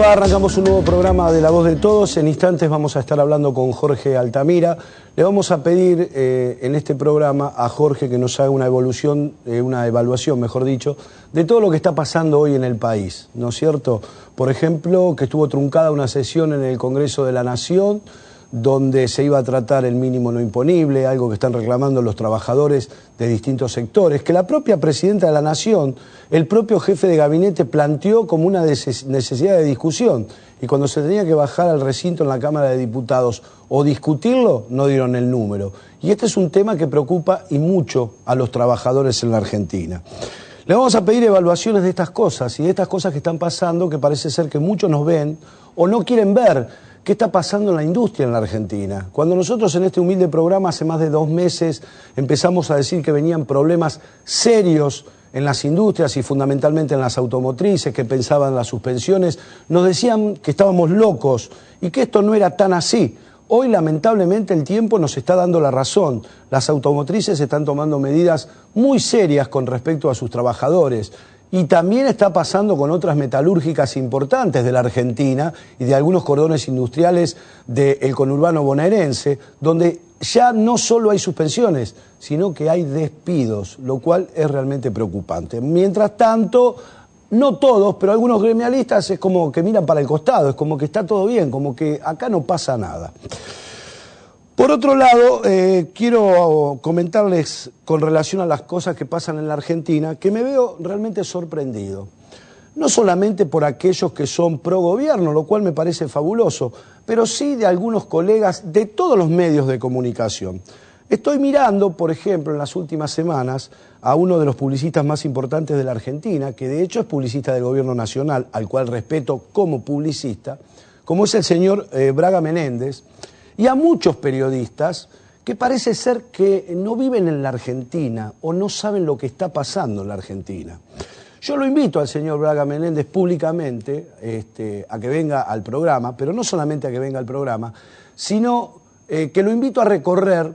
va? Arrancamos un nuevo programa de La Voz de Todos. En instantes vamos a estar hablando con Jorge Altamira. Le vamos a pedir en este programa a Jorge que nos haga una evaluación, mejor dicho, de todo lo que está pasando hoy en el país, ¿no es cierto? Por ejemplo, que estuvo truncada una sesión en el Congreso de la Nación, donde se iba a tratar el mínimo no imponible, algo que están reclamando los trabajadores de distintos sectores, que la propia Presidenta de la Nación, el propio jefe de gabinete planteó como una necesidad de discusión, y cuando se tenía que bajar al recinto en la Cámara de Diputados o discutirlo, no dieron el número. Y este es un tema que preocupa y mucho a los trabajadores en la Argentina. Le vamos a pedir evaluaciones de estas cosas y de estas cosas que están pasando, que parece ser que muchos nos ven o no quieren ver. ¿Qué está pasando en la industria en la Argentina? Cuando nosotros en este humilde programa hace más de 2 meses empezamos a decir que venían problemas serios en las industrias y fundamentalmente en las automotrices, que pensaban en las suspensiones, nos decían que estábamos locos y que esto no era tan así. Hoy lamentablemente el tiempo nos está dando la razón. Las automotrices están tomando medidas muy serias con respecto a sus trabajadores. Y también está pasando con otras metalúrgicas importantes de la Argentina y de algunos cordones industriales del conurbano bonaerense, donde ya no solo hay suspensiones, sino que hay despidos, lo cual es realmente preocupante. Mientras tanto, no todos, pero algunos gremialistas es como que miran para el costado, es como que está todo bien, como que acá no pasa nada. Por otro lado, quiero comentarles con relación a las cosas que pasan en la Argentina, que me veo realmente sorprendido. No solamente por aquellos que son pro gobierno, lo cual me parece fabuloso, pero sí de algunos colegas de todos los medios de comunicación. Estoy mirando, por ejemplo, en las últimas semanas, a uno de los publicistas más importantes de la Argentina, que de hecho es publicista del Gobierno Nacional, al cual respeto como publicista, como es el señor Braga Menéndez, y a muchos periodistas que parece ser que no viven en la Argentina o no saben lo que está pasando en la Argentina. Yo lo invito al señor Braga Menéndez públicamente a que venga al programa, pero no solamente a que venga al programa, sino que lo invito a recorrer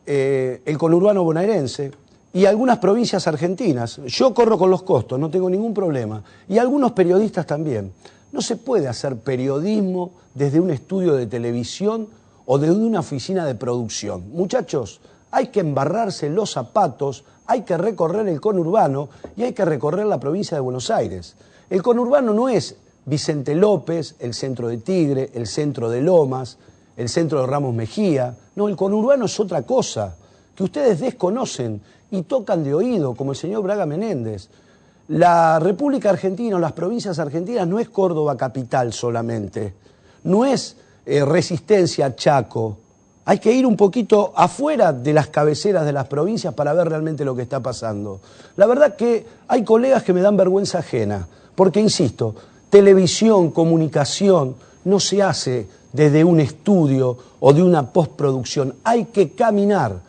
el conurbano bonaerense y algunas provincias argentinas. Yo corro con los costos, no tengo ningún problema, y algunos periodistas también. No se puede hacer periodismo desde un estudio de televisión o desde una oficina de producción. Muchachos, hay que embarrarse los zapatos, hay que recorrer el conurbano y hay que recorrer la provincia de Buenos Aires. El conurbano no es Vicente López, el centro de Tigre, el centro de Lomas, el centro de Ramos Mejía. No, el conurbano es otra cosa, que ustedes desconocen y tocan de oído, como el señor Braga Menéndez. La República Argentina o las provincias argentinas no es Córdoba capital solamente, no es Resistencia, Chaco. Hay que ir un poquito afuera de las cabeceras de las provincias para ver realmente lo que está pasando. La verdad que hay colegas que me dan vergüenza ajena, porque insisto, televisión, comunicación, no se hace desde un estudio o de una postproducción. Hay que caminar.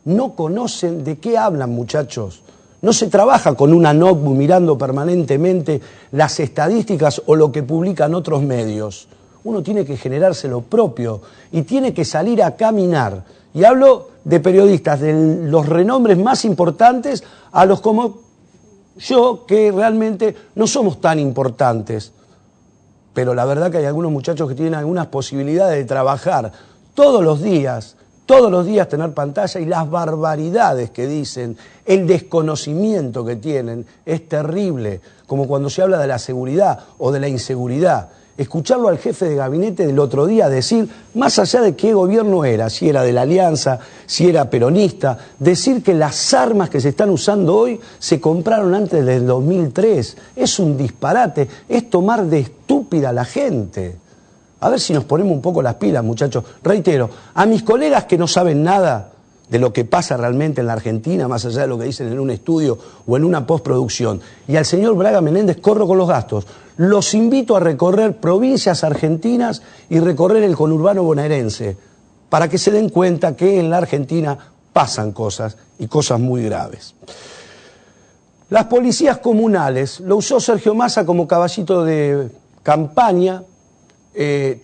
No conocen de qué hablan, muchachos. No se trabaja con una notebook mirando permanentemente las estadísticas o lo que publican otros medios. Uno tiene que generarse lo propio y tiene que salir a caminar. Y hablo de periodistas, de los renombres más importantes a los como yo, que realmente no somos tan importantes. Pero la verdad que hay algunos muchachos que tienen algunas posibilidades de trabajar todos los días tener pantalla, y las barbaridades que dicen, el desconocimiento que tienen, es terrible. Como cuando se habla de la seguridad o de la inseguridad. Escucharlo al jefe de gabinete del otro día decir, más allá de qué gobierno era, si era de la Alianza, si era peronista, decir que las armas que se están usando hoy se compraron antes del 2003. Es un disparate, es tomar de estúpida a la gente. A ver si nos ponemos un poco las pilas, muchachos. Reitero, a mis colegas que no saben nada de lo que pasa realmente en la Argentina, más allá de lo que dicen en un estudio o en una postproducción, y al señor Braga Menéndez, corro con los gastos. Los invito a recorrer provincias argentinas y recorrer el conurbano bonaerense, para que se den cuenta que en la Argentina pasan cosas, y cosas muy graves. Las policías comunales, lo usó Sergio Massa como caballito de campaña,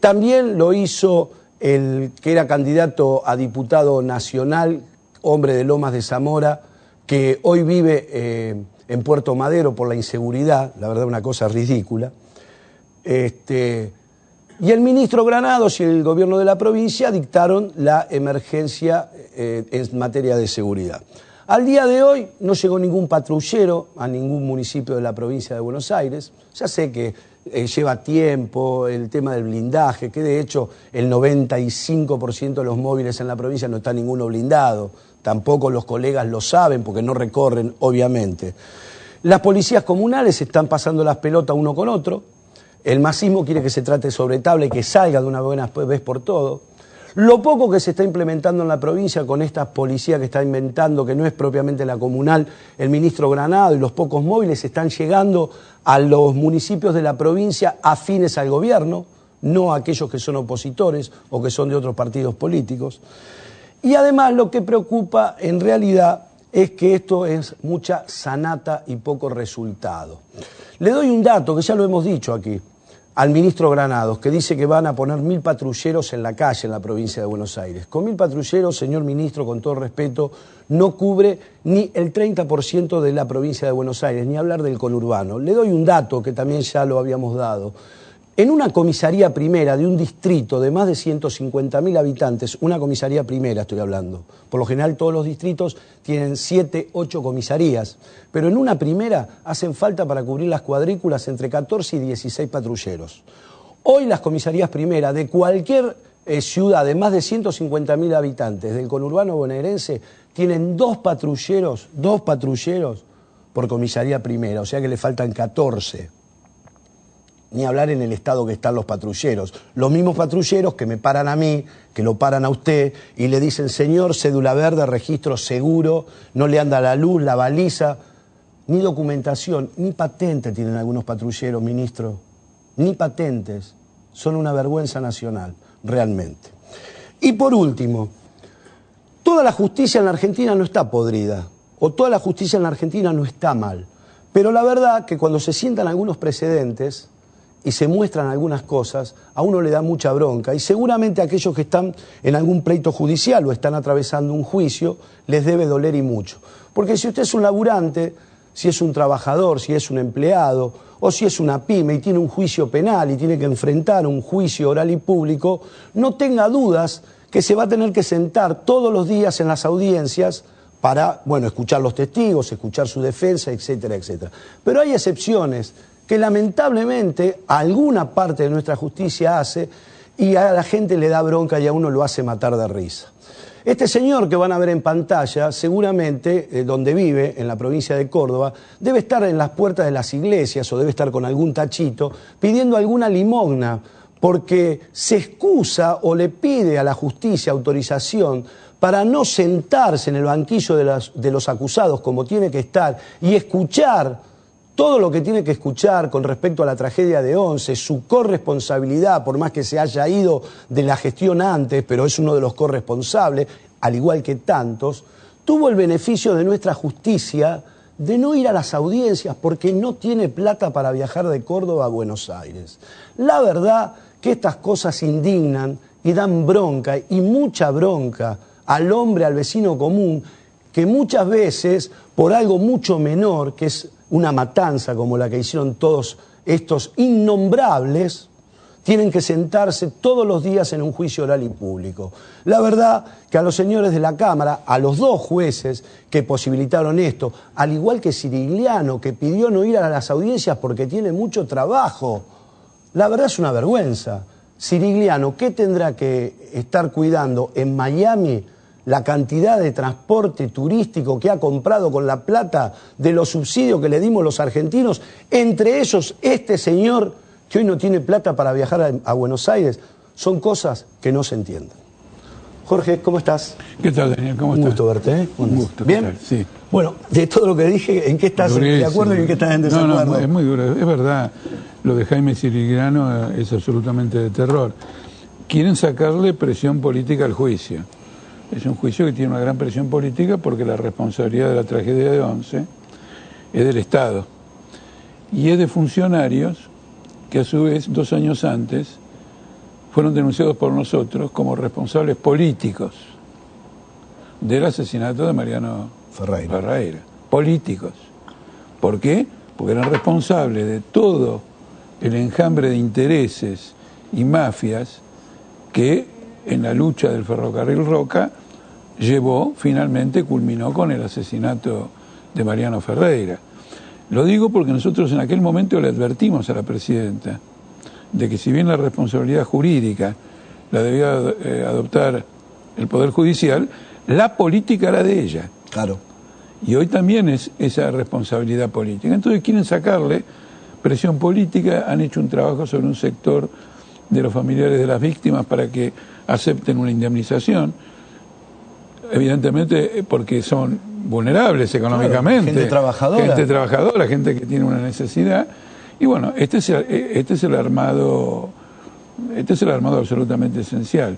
también lo hizo el que era candidato a diputado nacional, hombre de Lomas de Zamora, que hoy vive en Puerto Madero por la inseguridad, la verdad una cosa ridícula. Y el ministro Granados y el gobierno de la provincia dictaron la emergencia en materia de seguridad. Al día de hoy no llegó ningún patrullero a ningún municipio de la provincia de Buenos Aires. Ya sé que lleva tiempo el tema del blindaje, que de hecho el 95% de los móviles en la provincia no está ninguno blindado. Tampoco los colegas lo saben porque no recorren, obviamente. Las policías comunales están pasando las pelotas uno con otro. El masismo quiere que se trate sobre tabla y que salga de una buena vez por todo. Lo poco que se está implementando en la provincia con esta policía que está inventando, que no es propiamente la comunal, el ministro Granado y los pocos móviles están llegando a los municipios de la provincia afines al gobierno, no a aquellos que son opositores o que son de otros partidos políticos. Y además lo que preocupa en realidad es que esto es mucha sanata y poco resultado. Le doy un dato que ya lo hemos dicho aquí. Al ministro Granados, que dice que van a poner 1000 patrulleros en la calle en la provincia de Buenos Aires. Con 1000 patrulleros, señor ministro, con todo respeto, no cubre ni el 30% de la provincia de Buenos Aires, ni hablar del conurbano. Le doy un dato que también ya lo habíamos dado. En una comisaría primera de un distrito de más de 150.000 habitantes, una comisaría primera estoy hablando, por lo general todos los distritos tienen 7, 8 comisarías, pero en una primera hacen falta para cubrir las cuadrículas entre 14 y 16 patrulleros. Hoy las comisarías primeras de cualquier ciudad de más de 150.000 habitantes del conurbano bonaerense tienen 2 patrulleros por comisaría primera, o sea que le faltan 14. Ni hablar en el estado que están los patrulleros. Los mismos patrulleros que me paran a mí, que lo paran a usted y le dicen, señor, cédula verde, registro seguro, no le anda la luz, la baliza. Ni documentación, ni patente tienen algunos patrulleros, ministro. Ni patentes. Son una vergüenza nacional, realmente. Y por último, toda la justicia en la Argentina no está podrida, o toda la justicia en la Argentina no está mal. Pero la verdad que cuando se sientan algunos precedentes y se muestran algunas cosas, a uno le da mucha bronca y seguramente a aquellos que están en algún pleito judicial o están atravesando un juicio, les debe doler y mucho. Porque si usted es un laburante, si es un trabajador, si es un empleado o si es una pyme y tiene un juicio penal y tiene que enfrentar un juicio oral y público, no tenga dudas que se va a tener que sentar todos los días en las audiencias para, bueno, escuchar los testigos, escuchar su defensa, etcétera, etcétera. Pero hay excepciones que lamentablemente alguna parte de nuestra justicia hace y a la gente le da bronca y a uno lo hace matar de risa. Este señor que van a ver en pantalla, seguramente donde vive, en la provincia de Córdoba, debe estar en las puertas de las iglesias o debe estar con algún tachito pidiendo alguna limosna porque se excusa o le pide a la justicia autorización para no sentarse en el banquillo de los acusados como tiene que estar y escuchar todo lo que tiene que escuchar con respecto a la tragedia de Once, su corresponsabilidad, por más que se haya ido de la gestión antes, pero es uno de los corresponsables, al igual que tantos, tuvo el beneficio de nuestra justicia de no ir a las audiencias porque no tiene plata para viajar de Córdoba a Buenos Aires. La verdad que estas cosas indignan y dan bronca, y mucha bronca, al hombre, al vecino común, que muchas veces, por algo mucho menor, que es una matanza como la que hicieron todos estos innombrables, tienen que sentarse todos los días en un juicio oral y público. La verdad que a los señores de la Cámara, a los 2 jueces que posibilitaron esto, al igual que Cirigliano, que pidió no ir a las audiencias porque tiene mucho trabajo, la verdad es una vergüenza. Cirigliano, ¿qué tendrá que estar cuidando en Miami la cantidad de transporte turístico que ha comprado con la plata de los subsidios que le dimos los argentinos? Entre ellos, este señor que hoy no tiene plata para viajar a Buenos Aires. Son cosas que no se entienden. Jorge, ¿cómo estás? ¿Qué tal, Daniel? ¿Cómo estás? Un gusto verte, ¿eh? Un gusto. ¿Bien? Sí. Bueno, de todo lo que dije, ¿en qué estás de acuerdo y en qué estás en desacuerdo? No, es muy duro. Es verdad, lo de Jaime Cirigliano es absolutamente de terror. Quieren sacarle presión política al juicio. Es un juicio que tiene una gran presión política porque la responsabilidad de la tragedia de Once es del Estado. Y es de funcionarios que a su vez, 2 años antes, fueron denunciados por nosotros como responsables políticos del asesinato de Mariano Ferreira. Políticos. ¿Por qué? Porque eran responsables de todo el enjambre de intereses y mafias que en la lucha del ferrocarril Roca finalmente culminó con el asesinato de Mariano Ferreira. Lo digo porque nosotros en aquel momento le advertimos a la presidenta de que si bien la responsabilidad jurídica la debía adoptar el Poder Judicial, la política era de ella. Claro. Y hoy también es esa responsabilidad política. Entonces quieren sacarle presión política, han hecho un trabajo sobre un sector de los familiares de las víctimas para que acepten una indemnización, evidentemente porque son vulnerables económicamente. Claro, gente trabajadora, gente que tiene una necesidad. Y bueno, este es el armado absolutamente esencial.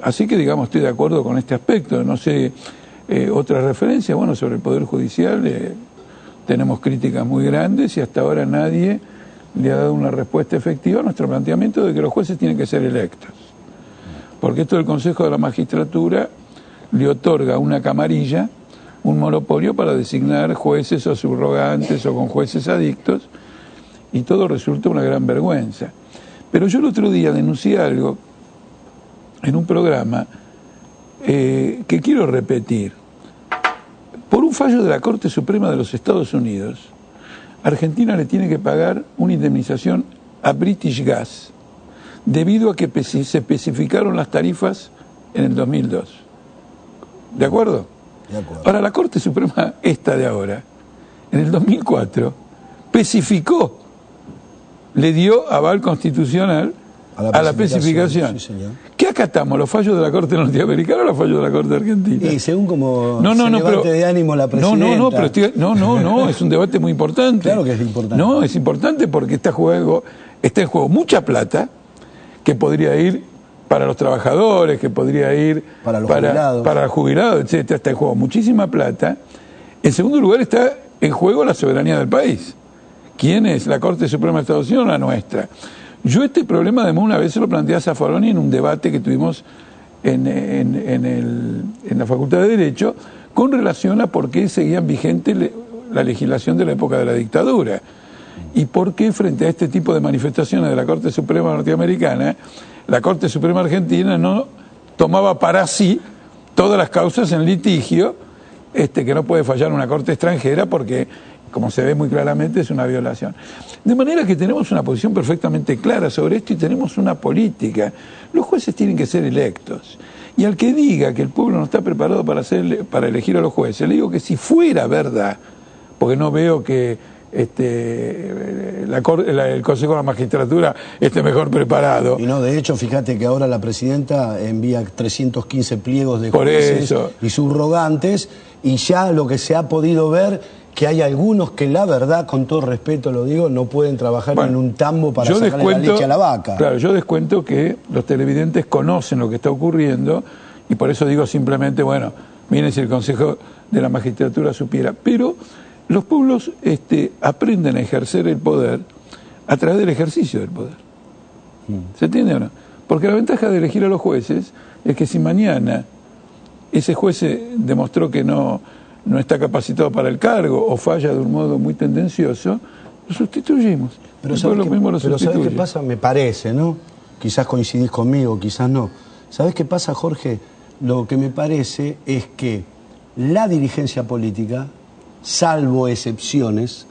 Así que, digamos, estoy de acuerdo con este aspecto. No sé, otra referencia, bueno, sobre el Poder Judicial, tenemos críticas muy grandes y hasta ahora nadie le ha dado una respuesta efectiva a nuestro planteamiento de que los jueces tienen que ser electos. Porque esto del Consejo de la Magistratura le otorga a una camarilla un monopolio para designar jueces o subrogantes o con jueces adictos, y todo resulta una gran vergüenza. Pero yo el otro día denuncié algo en un programa que quiero repetir. Por un fallo de la Corte Suprema de los Estados Unidos, Argentina le tiene que pagar una indemnización a British Gas debido a que se especificaron las tarifas en el 2002. ¿De acuerdo? De acuerdo. Ahora, la Corte Suprema esta de ahora, en el 2004, especificó, le dio aval constitucional a la especificación. Sí, señor. ¿Qué acatamos? ¿Los fallos de la Corte norteamericana o los fallos de la Corte argentina? Y según como debate de ánimo la presidenta. No, es un debate muy importante. Claro que es importante. No, es importante porque está en juego mucha plata que podría ir para los trabajadores, que podría ir para los jubilados, etcétera. Está en juego muchísima plata. En segundo lugar está en juego la soberanía del país. ¿Quién es? ¿La Corte Suprema de Estados Unidos o la nuestra? Yo este problema además una vez se lo planteé a Zaffaroni en un debate que tuvimos en la Facultad de Derecho con relación a por qué seguían vigente la legislación de la época de la dictadura y por qué frente a este tipo de manifestaciones de la Corte Suprema norteamericana, la Corte Suprema argentina no tomaba para sí todas las causas en litigio, que no puede fallar una corte extranjera porque, como se ve muy claramente, es una violación. De manera que tenemos una posición perfectamente clara sobre esto y tenemos una política. Los jueces tienen que ser electos. Y al que diga que el pueblo no está preparado para elegir a los jueces, le digo que si fuera verdad, porque no veo que el Consejo de la Magistratura esté mejor preparado. Y no, de hecho, fíjate que ahora la presidenta envía 315 pliegos de jueces y subrogantes, y ya lo que se ha podido ver, que hay algunos que la verdad, con todo respeto lo digo, no pueden trabajar en un tambo para sacarle la leche a la vaca. Claro, yo descuento que los televidentes conocen lo que está ocurriendo y por eso digo simplemente, bueno, miren si el Consejo de la Magistratura supiera. Pero los pueblos aprenden a ejercer el poder a través del ejercicio del poder. ¿Se entiende o no? Porque la ventaja de elegir a los jueces es que si mañana ese juez demostró que no está capacitado para el cargo o falla de un modo muy tendencioso, lo sustituimos. Pero ¿sabes qué pasa? Me parece, ¿no? Quizás coincidís conmigo, quizás no. ¿Sabés qué pasa, Jorge? Lo que me parece es que la dirigencia política, salvo excepciones,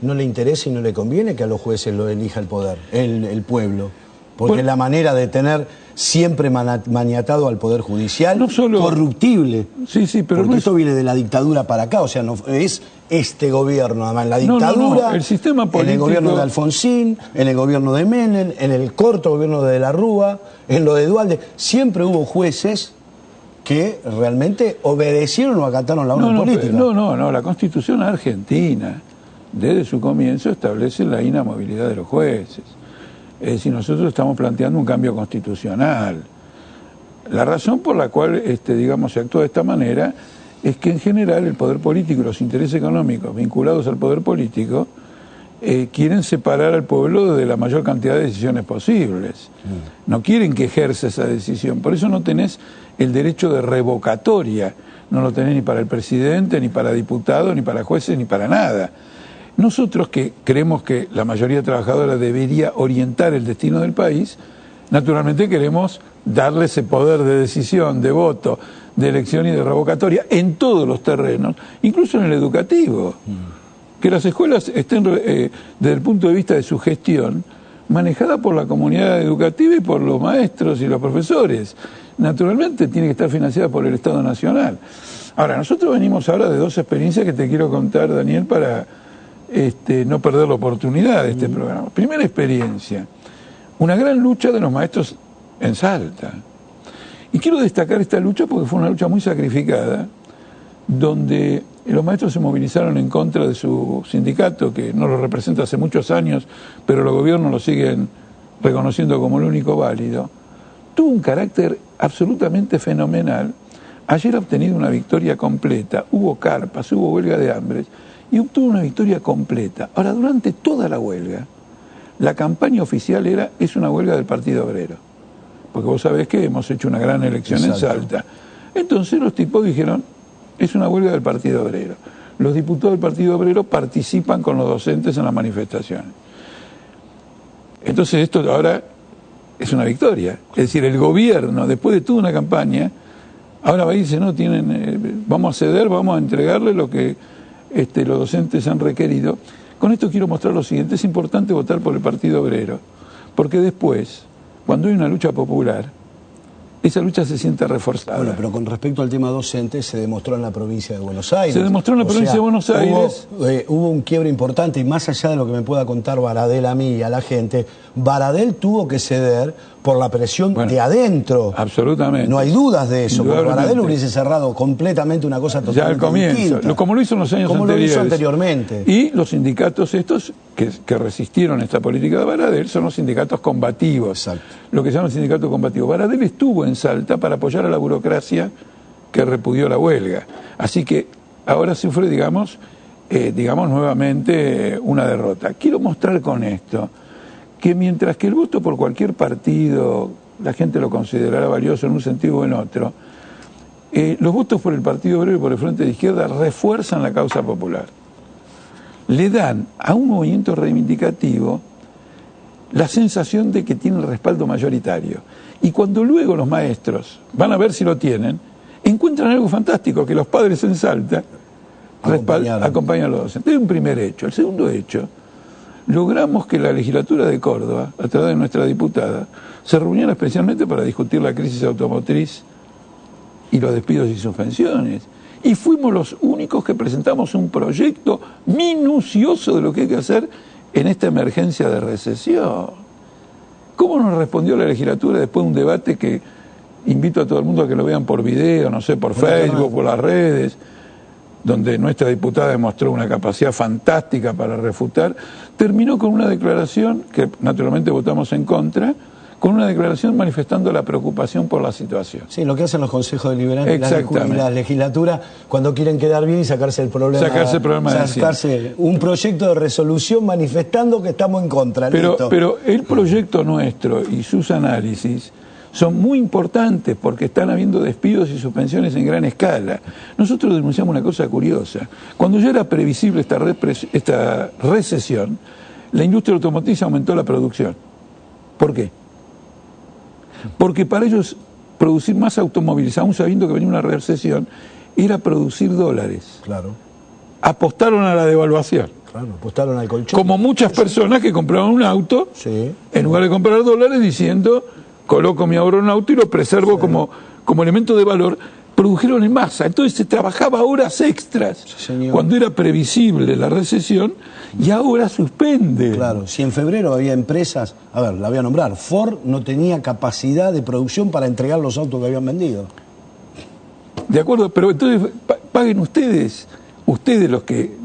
no le interesa y no le conviene que a los jueces lo elija el poder, el pueblo. Porque la manera de tener siempre maniatado al Poder Judicial, no solo corruptible. Sí, pero porque esto viene de la dictadura para acá, o sea, no es este gobierno, además, en la dictadura, el sistema político, en el gobierno de Alfonsín, en el gobierno de Menem, en el corto gobierno de la Rúa, en lo de Duhalde, siempre hubo jueces que realmente obedecieron o acataron la orden política. No, la Constitución argentina, desde su comienzo, establece la inamovilidad de los jueces. Es decir, nosotros estamos planteando un cambio constitucional. La razón por la cual, se actúa de esta manera es que en general el poder político y los intereses económicos vinculados al poder político quieren separar al pueblo de la mayor cantidad de decisiones posibles. No quieren que ejerza esa decisión. Por eso no tenés el derecho de revocatoria. No lo tenés ni para el presidente, ni para diputados, ni para jueces, ni para nada. Nosotros, que creemos que la mayoría trabajadora debería orientar el destino del país, naturalmente queremos darle ese poder de decisión, de voto, de elección y de revocatoria en todos los terrenos, incluso en el educativo. Que las escuelas estén, desde el punto de vista de su gestión, manejadas por la comunidad educativa y por los maestros y los profesores. Naturalmente tiene que estar financiada por el Estado Nacional. Ahora, nosotros venimos ahora de dos experiencias que te quiero contar, Daniel, para no perder la oportunidad de este programa. Primera experiencia, una gran lucha de los maestros en Salta. Y quiero destacar esta lucha porque fue una lucha muy sacrificada, donde los maestros se movilizaron en contra de su sindicato, que no lo representa hace muchos años, pero los gobiernos lo siguen reconociendo como el único válido. Tuvo un carácter absolutamente fenomenal. Ayer ha obtenido una victoria completa, hubo carpas, hubo huelga de hambre, y obtuvo una victoria completa. Ahora, durante toda la huelga, la campaña oficial es una huelga del Partido Obrero, porque vos sabés que hemos hecho una gran elección en Salta. Entonces los tipos dijeron, es una huelga del Partido Obrero. Los diputados del Partido Obrero participan con los docentes en las manifestaciones. Entonces esto ahora es una victoria. Es decir, el gobierno, después de toda una campaña, ahora va y dice, no, vamos a ceder, vamos a entregarle lo que los docentes han requerido. Con esto quiero mostrar lo siguiente: es importante votar por el Partido Obrero, porque después, cuando hay una lucha popular, esa lucha se siente reforzada. Bueno, pero con respecto al tema docente, se demostró en la provincia de Buenos Aires. Se demostró en la provincia de Buenos Aires. Hubo un quiebre importante, y más allá de lo que me pueda contar Baradel a mí y a la gente, Baradel tuvo que ceder por la presión de adentro. Absolutamente. No hay dudas de eso, porque Baradel hubiese cerrado completamente una cosa totalmente ya al comienzo, distinta. como lo hizo en los años como anteriores. Lo hizo anteriormente. Y los sindicatos estos que resistieron esta política de Baradel son los sindicatos combativos. Exacto. Lo que se llama el sindicato combativo. Baradel estuvo en Salta para apoyar a la burocracia que repudió la huelga. Así que ahora sufre, digamos nuevamente una derrota. Quiero mostrar con esto que mientras que el voto por cualquier partido la gente lo considerará valioso en un sentido o en otro, los votos por el Partido Obrero y por el Frente de Izquierda refuerzan la causa popular. Le dan a un movimiento reivindicativo la sensación de que tiene el respaldo mayoritario. Y cuando luego los maestros van a ver si lo tienen, encuentran algo fantástico, que los padres en Salta acompañan a los docentes. Es un primer hecho. El segundo hecho, logramos que la legislatura de Córdoba, a través de nuestra diputada, se reuniera especialmente para discutir la crisis automotriz y los despidos y suspensiones. Y fuimos los únicos que presentamos un proyecto minucioso de lo que hay que hacer en esta emergencia de recesión. ¿Cómo nos respondió la legislatura después de un debate que invito a todo el mundo a que lo vean por video, no sé, por Facebook, por las redes, donde nuestra diputada demostró una capacidad fantástica para refutar? Terminó con una declaración que naturalmente votamos en contra, con una declaración manifestando la preocupación por la situación. Sí, lo que hacen los consejos deliberantes y la legislatura cuando quieren quedar bien y sacarse el problema. Sacarse un proyecto de resolución manifestando que estamos en contra. Pero el proyecto nuestro y sus análisis son muy importantes porque están habiendo despidos y suspensiones en gran escala. Nosotros denunciamos una cosa curiosa. Cuando ya era previsible esta recesión, la industria automotriz aumentó la producción. ¿Por qué? Porque para ellos producir más automóviles, aún sabiendo que venía una recesión, era producir dólares. Claro. Apostaron a la devaluación. Claro, apostaron al colchón. Como muchas personas que compraban un auto, en lugar de comprar dólares, diciendo, coloco mi ahorro en un auto y lo preservo como elemento de valor, produjeron en masa. Entonces se trabajaba horas extras cuando era previsible la recesión y ahora suspende. Claro, si en febrero había empresas, la voy a nombrar, Ford no tenía capacidad de producción para entregar los autos que habían vendido. De acuerdo, pero entonces paguen ustedes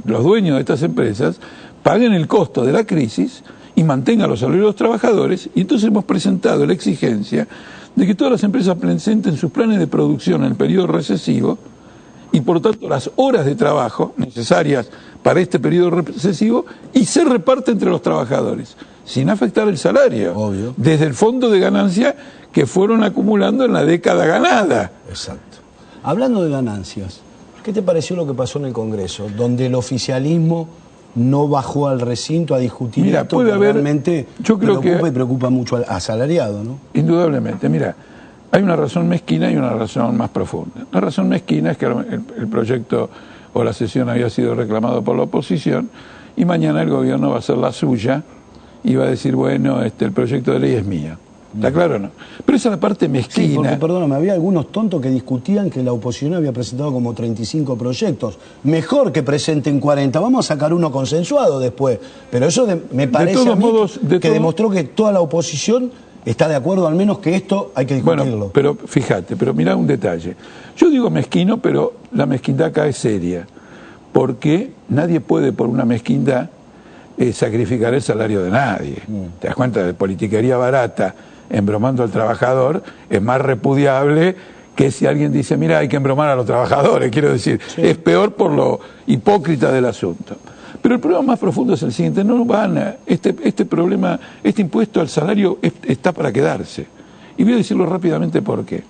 los dueños de estas empresas, paguen el costo de la crisis y mantengan los salarios de los trabajadores. Y entonces hemos presentado la exigencia de que todas las empresas presenten sus planes de producción en el periodo recesivo y por lo tanto las horas de trabajo necesarias para este periodo recesivo y se reparte entre los trabajadores, sin afectar el salario. Obvio. Desde el fondo de ganancia que fueron acumulando en la década ganada. Exacto. Hablando de ganancias, ¿qué te pareció lo que pasó en el Congreso, donde el oficialismo no bajó al recinto a discutir Mira, esto puede que haber, realmente yo creo preocupa que, y preocupa mucho al asalariado, ¿no? Indudablemente, mira, hay una razón mezquina y una razón más profunda. La razón mezquina es que el proyecto o la sesión había sido reclamado por la oposición y mañana el gobierno va a hacer la suya y va a decir, bueno, el proyecto de ley es mío. ¿Está claro o no? Pero esa es la parte mezquina. Sí, porque, perdóname, había algunos tontos que discutían que la oposición había presentado como 35 proyectos. Mejor que presenten 40, vamos a sacar uno consensuado después. Pero eso me parece a mí que demostró que toda la oposición está de acuerdo, al menos que esto hay que discutirlo. Bueno, pero fíjate, pero mirá un detalle. Yo digo mezquino, pero la mezquindad acá es seria. Porque nadie puede, por una mezquindad, sacrificar el salario de nadie. ¿Te das cuenta? De politiquería barata, embromando al trabajador, es más repudiable que si alguien dice, mira, hay que embromar a los trabajadores, quiero decir, sí. Es peor por lo hipócrita del asunto. Pero el problema más profundo es el siguiente, no van a, este problema, este impuesto al salario está para quedarse. Y voy a decirlo rápidamente por qué.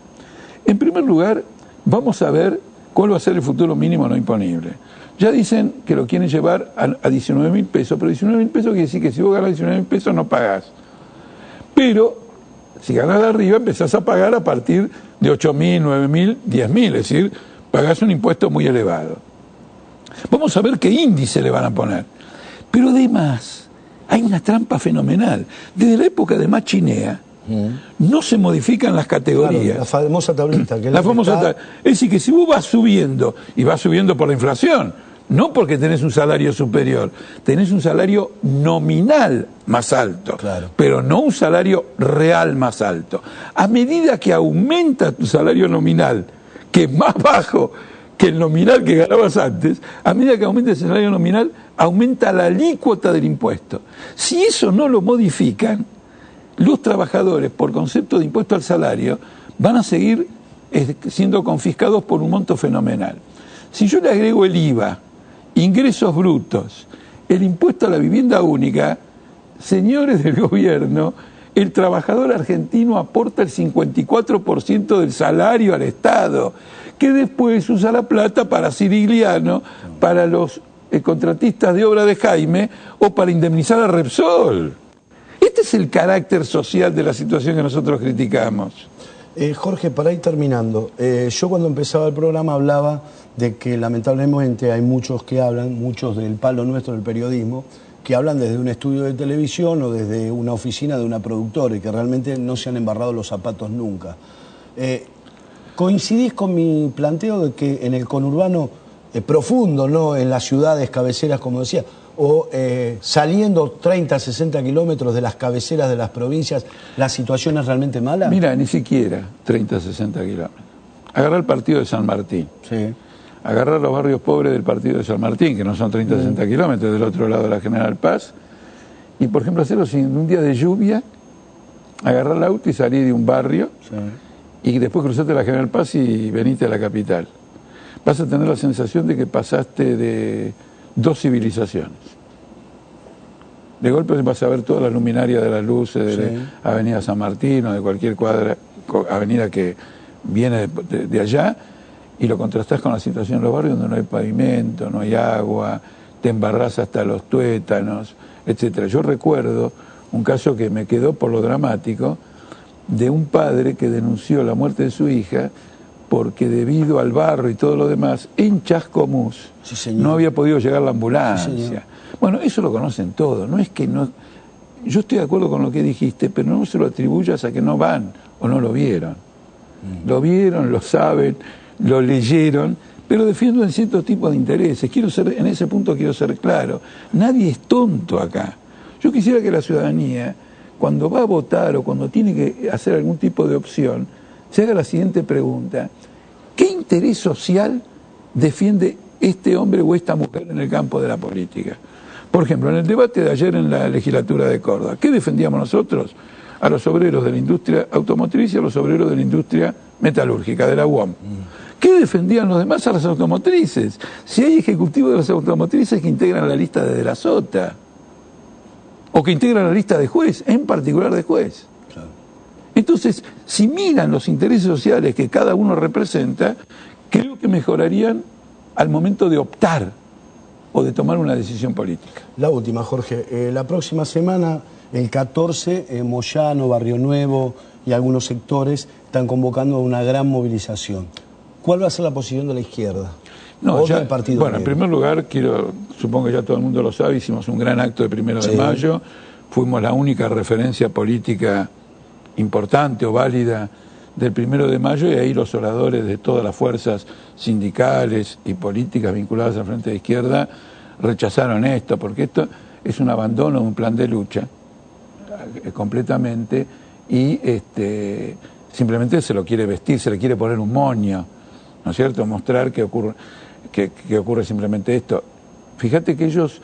En primer lugar, vamos a ver cuál va a ser el futuro mínimo no imponible. Ya dicen que lo quieren llevar a 19.000 pesos, pero 19.000 pesos quiere decir que si vos ganas 19.000 pesos no pagás. Pero si ganas de arriba empezás a pagar a partir de 8.000, 9.000, 10.000, es decir, pagás un impuesto muy elevado. Vamos a ver qué índice le van a poner. Pero además, hay una trampa fenomenal. Desde la época de Machinea, no se modifican las categorías. Claro, la famosa tablita. Que es decir, que si vos vas subiendo, y vas subiendo por la inflación, no porque tenés un salario superior, tenés un salario nominal más alto, claro, pero no un salario real más alto. A medida que aumenta tu salario nominal, que es más bajo que el nominal que ganabas antes, a medida que aumenta ese salario nominal, aumenta la alícuota del impuesto. Si eso no lo modifican, los trabajadores, por concepto de impuesto al salario, van a seguir siendo confiscados por un monto fenomenal. Si yo le agrego el IVA, ingresos brutos, el impuesto a la vivienda única, señores del gobierno, el trabajador argentino aporta el 54% del salario al Estado, que después usa la plata para Cirigliano, para los contratistas de obra de Jaime o para indemnizar a Repsol. Este es el carácter social de la situación que nosotros criticamos. Jorge, para ir terminando, yo cuando empezaba el programa hablaba de que lamentablemente hay muchos que hablan, muchos del palo nuestro del periodismo, que hablan desde un estudio de televisión o desde una oficina de una productora y que realmente no se han embarrado los zapatos nunca. ¿Coincidís con mi planteo de que en el conurbano profundo, no en las ciudades cabeceras, como decía, o saliendo 30, 60 kilómetros de las cabeceras de las provincias, la situación es realmente mala? Mira, ni siquiera 30, 60 kilómetros. Agarrar el partido de San Martín. Sí. Agarrar los barrios pobres del partido de San Martín, que no son 30, 60 kilómetros, del otro lado de la General Paz, y por ejemplo hacerlo sin un día de lluvia, agarrar el auto y salir de un barrio, sí, y después cruzarte la General Paz y venite a la capital. Vas a tener la sensación de que pasaste de 2 civilizaciones. De golpe vas a ver toda la luminaria de las luces de Avenida San Martín o de cualquier avenida que viene de allá, y lo contrastás con la situación en los barrios donde no hay pavimento, no hay agua, te embarrás hasta los tuétanos, etcétera. Yo recuerdo un caso que me quedó por lo dramático, de un padre que denunció la muerte de su hija porque debido al barro y todo lo demás, en Chascomús no había podido llegar la ambulancia. Bueno, eso lo conocen todos, no es que no... Yo estoy de acuerdo con lo que dijiste, pero no se lo atribuyas a que no van o no lo vieron. Lo vieron, lo saben, lo leyeron, pero defienden cierto tipo de intereses. En ese punto quiero ser claro, nadie es tonto acá. Yo quisiera que la ciudadanía, cuando va a votar o cuando tiene que hacer algún tipo de opción, se haga la siguiente pregunta: ¿qué interés social defiende este hombre o esta mujer en el campo de la política? Por ejemplo, en el debate de ayer en la legislatura de Córdoba, ¿qué defendíamos nosotros? A los obreros de la industria automotriz y a los obreros de la industria metalúrgica, de la UOM. ¿Qué defendían los demás? A las automotrices. Si hay ejecutivos de las automotrices que integran la lista de la Sota, o que integran la lista de juez, en particular de juez. Claro. Entonces, si miran los intereses sociales que cada uno representa, creo que mejorarían al momento de optar o de tomar una decisión política. La última, Jorge. La próxima semana, el 14, Moyano, Barrio Nuevo y algunos sectores están convocando a una gran movilización. ¿Cuál va a ser la posición de la izquierda? No, ya, del Partido bueno, en primer lugar, supongo que ya todo el mundo lo sabe, hicimos un gran acto de 1 de mayo, fuimos la única referencia política importante o válida del 1 de mayo, y ahí los oradores de todas las fuerzas sindicales y políticas vinculadas al Frente de Izquierda rechazaron esto, porque esto es un abandono de un plan de lucha completamente, y simplemente se lo quiere vestir, se le quiere poner un moño, ¿no es cierto?, mostrar que ocurre simplemente esto. Fíjate que ellos,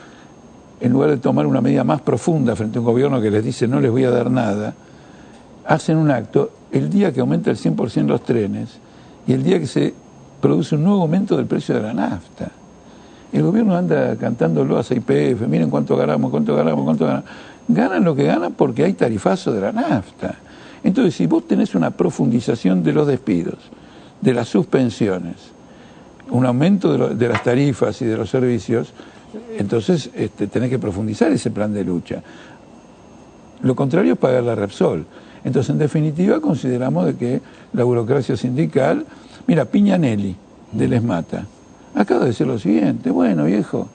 en lugar de tomar una medida más profunda frente a un gobierno que les dice no les voy a dar nada, hacen un acto el día que aumenta el 100% los trenes y el día que se produce un nuevo aumento del precio de la nafta. El gobierno anda cantándolo a YPF, miren cuánto ganamos, cuánto ganamos, cuánto ganamos. Ganan lo que ganan porque hay tarifazo de la nafta. Entonces, si vos tenés una profundización de los despidos, de las suspensiones, un aumento de las tarifas y de los servicios, entonces tenés que profundizar ese plan de lucha. Lo contrario es pagar la Repsol. Entonces, en definitiva, consideramos de que la burocracia sindical... Mira, Piñanelli, del ESMATA, acaba de decir lo siguiente: bueno, viejo,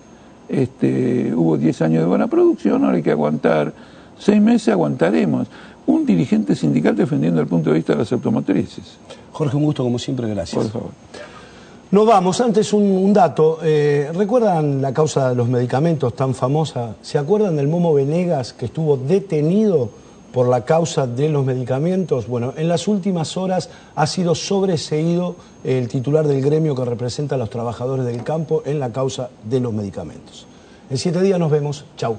hubo 10 años de buena producción, ahora hay que aguantar 6 meses, aguantaremos. Un dirigente sindical defendiendo el punto de vista de las automotrices. Jorge, un gusto como siempre, gracias. Por favor. Nos vamos. Antes un dato. ¿Recuerdan la causa de los medicamentos tan famosa? ¿Se acuerdan del Momo Venegas, que estuvo detenido por la causa de los medicamentos? Bueno, en las últimas horas ha sido sobreseído el titular del gremio que representa a los trabajadores del campo en la causa de los medicamentos. En 7 días nos vemos. Chau.